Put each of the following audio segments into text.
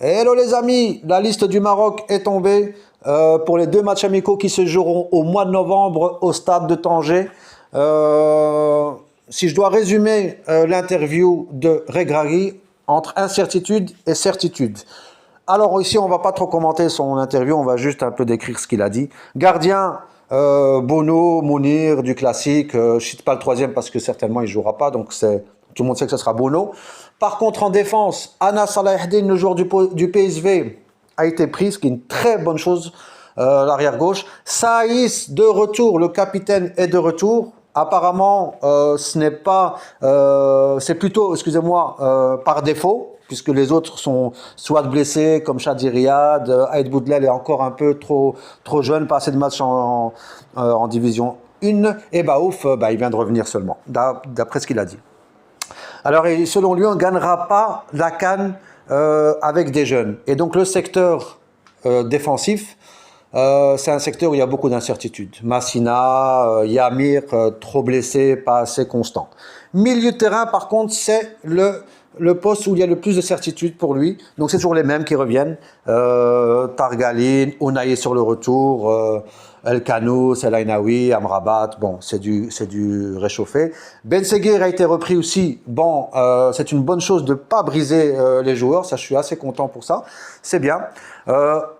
Hello les amis, la liste du Maroc est tombée pour les deux matchs amicaux qui se joueront au mois de novembre au stade de Tanger. Si je dois résumer l'interview de Regragui entre incertitude et certitude. Alors ici, on va pas trop commenter son interview, on va juste un peu décrire ce qu'il a dit. Gardien, Bono, Mounir, du classique. Je ne cite pas le troisième parce que certainement il ne jouera pas, donc tout le monde sait que ce sera Bono. Par contre, en défense, Anas Salahdine, le joueur du PSV, a été pris, ce qui est une très bonne chose, l'arrière gauche. Saïs, de retour, le capitaine est de retour. Apparemment, ce n'est pas, c'est plutôt, excusez-moi, par défaut, puisque les autres sont soit blessés, comme Chadi Riyad, Aïd Boudlel est encore un peu trop jeune, pas assez de matchs en division 1, et Baouf, il vient de revenir seulement, d'après ce qu'il a dit. Alors, selon lui, on ne gagnera pas la CAN avec des jeunes. Et donc, le secteur défensif, c'est un secteur où il y a beaucoup d'incertitudes. Massina, Yamir, trop blessé, pas assez constant. Milieu de terrain, par contre, c'est le poste où il y a le plus de certitude pour lui. Donc, c'est toujours les mêmes qui reviennent. Targaline, Ounaï sur le retour, El Kanous, El Ainaoui, Amrabat, bon, c'est du réchauffé. Ben Seguir a été repris aussi. Bon, c'est une bonne chose de ne pas briser les joueurs. Ça, je suis assez content pour ça. C'est bien.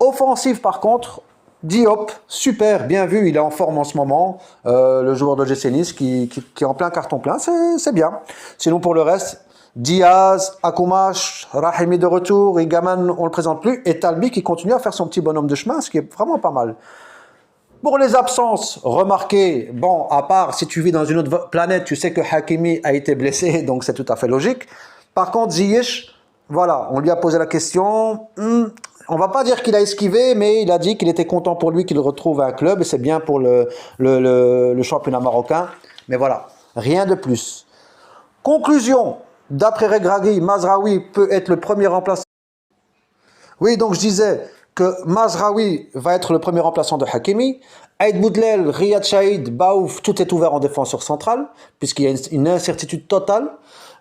Offensif, par contre, Diop, super, bien vu, il est en forme en ce moment, le joueur de GC Nice qui est en plein carton plein, c'est bien. Sinon pour le reste, Diaz, Akoumash, Rahimi de retour, Igaman on ne le présente plus, et Talbi qui continue à faire son petit bonhomme de chemin, ce qui est vraiment pas mal. Pour les absences, remarquez, bon, à part si tu vis dans une autre planète, tu sais que Hakimi a été blessé, donc c'est tout à fait logique. Par contre, Ziyech, voilà, on lui a posé la question, on va pas dire qu'il a esquivé, mais il a dit qu'il était content pour lui qu'il retrouve un club, et c'est bien pour le championnat marocain. Mais voilà, rien de plus. Conclusion, d'après Regragui, Mazraoui peut être le premier remplaçant. Oui, donc je disais que Mazraoui va être le premier remplaçant de Hakimi. Aïd Boudlel, Riyad Chaïd, Baouf, tout est ouvert en défenseur central, puisqu'il y a une incertitude totale.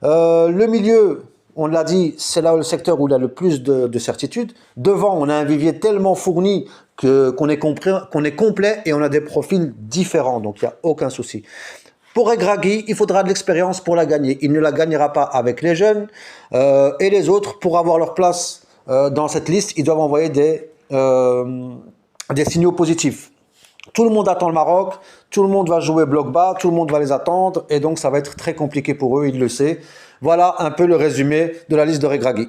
Le milieu, on l'a dit, c'est là le secteur où il a le plus de certitude. Devant, on a un vivier tellement fourni qu'on est complet et on a des profils différents, donc il n'y a aucun souci. Pour Regragui, il faudra de l'expérience pour la gagner. Il ne la gagnera pas avec les jeunes et les autres, pour avoir leur place dans cette liste, ils doivent envoyer des signaux positifs. Tout le monde attend le Maroc, tout le monde va jouer bloc bas, tout le monde va les attendre, et donc ça va être très compliqué pour eux, ils le savent. Voilà un peu le résumé de la liste de Regragui.